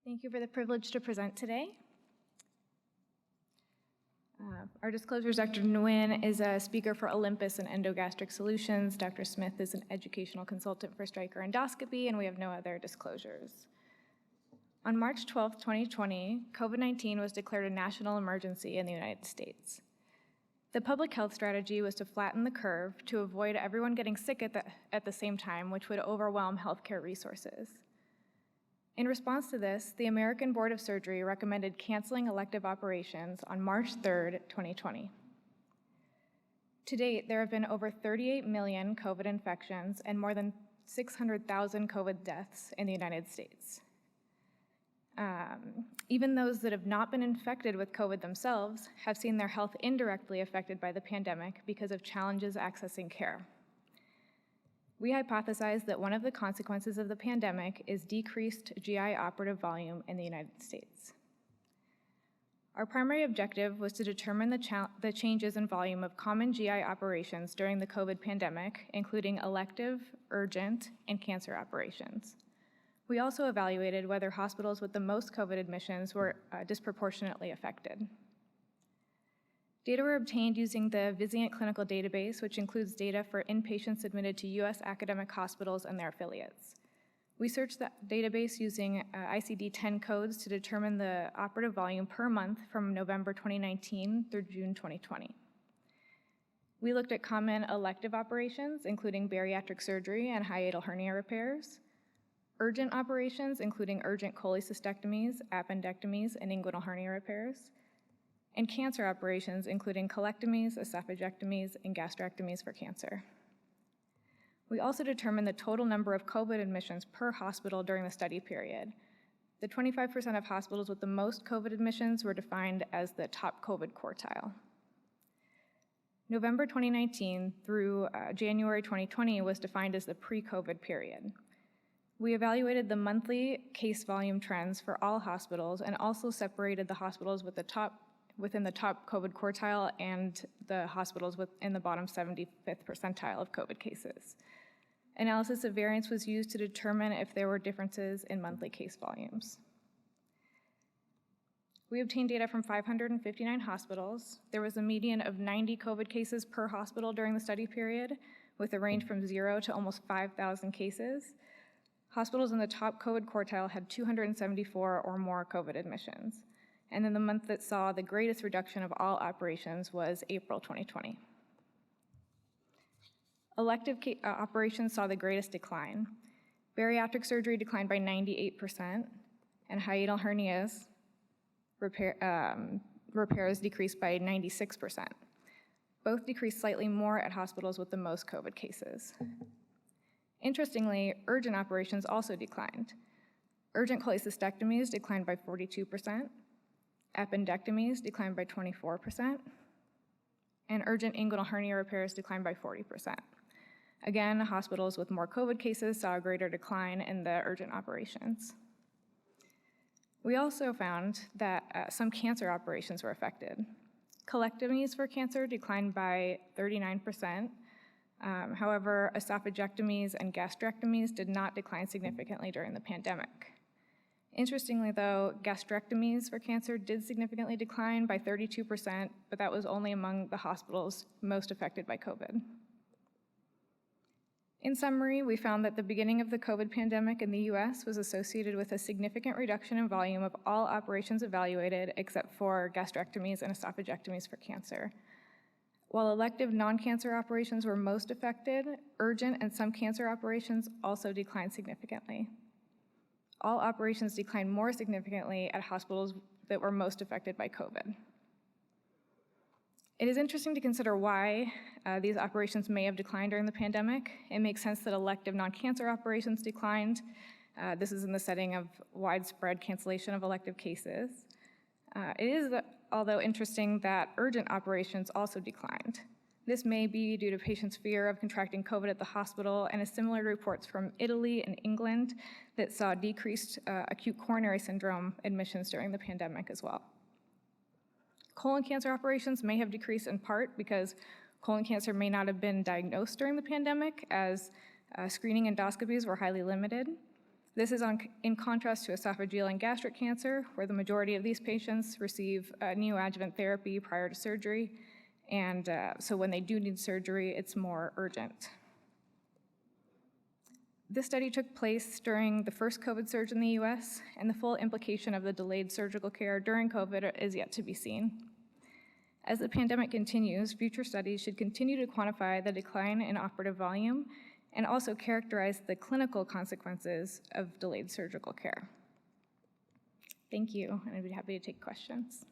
Thank you for the privilege to present today. Our disclosures, Dr. Nguyen is a speaker for Olympus and Endogastric Solutions. Dr. Smith is an educational consultant for Stryker Endoscopy, and we have no other disclosures. On March 12, 2020, COVID-19 was declared a national emergency in the United States. The public health strategy was to flatten the curve to avoid everyone getting sick at the same time, which would overwhelm healthcare resources. In response to this, the American Board of Surgery recommended canceling elective operations on March 3, 2020. To date, there have been over 38 million COVID infections and more than 600,000 COVID deaths in the United States. Even those that have not been infected with COVID themselves have seen their health indirectly affected by the pandemic because of challenges accessing care. We hypothesize that one of the consequences of the pandemic is decreased GI operative volume in the United States. Our primary objective was to determine the changes in volume of common GI operations during the COVID pandemic, including elective, urgent, and cancer operations. We also evaluated whether hospitals with the most COVID admissions were disproportionately affected. Data were obtained using the Vizient clinical database, which includes data for inpatients admitted to U.S. academic hospitals and their affiliates. We searched the database using ICD-10 codes to determine the operative volume per month from November 2019 through June 2020. We looked at common elective operations, including bariatric surgery and hiatal hernia repairs, urgent operations, including urgent cholecystectomies, appendectomies, and inguinal hernia repairs, and cancer operations, including colectomies, esophagectomies, and gastrectomies for cancer. We also determined the total number of COVID admissions per hospital during the study period. The 25% of hospitals with the most COVID admissions were defined as the top COVID quartile. November 2019 through January 2020 was defined as the pre-COVID period. We evaluated the monthly case volume trends for all hospitals and also separated the hospitals within the top COVID quartile and the hospitals in the bottom 75th percentile of COVID cases. Analysis of variance was used to determine if there were differences in monthly case volumes. We obtained data from 559 hospitals. There was a median of 90 COVID cases per hospital during the study period, with a range from 0 to almost 5,000 cases. Hospitals in the top COVID quartile had 274 or more COVID admissions. And then the month that saw the greatest reduction of all operations was April 2020. Elective operations saw the greatest decline. Bariatric surgery declined by 98%, and hiatal hernias repairs decreased by 96%. Both decreased slightly more at hospitals with the most COVID cases. Interestingly, urgent operations also declined. Urgent cholecystectomies declined by 42%, appendectomies declined by 24%, and urgent inguinal hernia repairs declined by 40%. Again, hospitals with more COVID cases saw a greater decline in the urgent operations. We also found that some cancer operations were affected. Colectomies for cancer declined by 39%. However, esophagectomies and gastrectomies did not decline significantly during the pandemic. Interestingly, though, gastrectomies for cancer did significantly decline by 32%, but that was only among the hospitals most affected by COVID. In summary, we found that the beginning of the COVID pandemic in the US was associated with a significant reduction in volume of all operations evaluated except for gastrectomies and esophagectomies for cancer. While elective non-cancer operations were most affected, urgent and some cancer operations also declined significantly. All operations declined more significantly at hospitals that were most affected by COVID. It is interesting to consider why these operations may have declined during the pandemic. It makes sense that elective non-cancer operations declined. This is in the setting of widespread cancellation of elective cases. It is, although, interesting that urgent operations also declined. This may be due to patients' fear of contracting COVID at the hospital and is similar to reports from Italy and England that saw decreased acute coronary syndrome admissions during the pandemic as well. Colon cancer operations may have decreased in part because colon cancer may not have been diagnosed during the pandemic, as screening endoscopies were highly limited. This is in contrast to esophageal and gastric cancer, where the majority of these patients receive neoadjuvant therapy prior to surgery, and so when they do need surgery, it's more urgent. This study took place during the first COVID surge in the US, and the full implication of the delayed surgical care during COVID is yet to be seen. As the pandemic continues, future studies should continue to quantify the decline in operative volume and also characterize the clinical consequences of delayed surgical care. Thank you, and I'd be happy to take questions.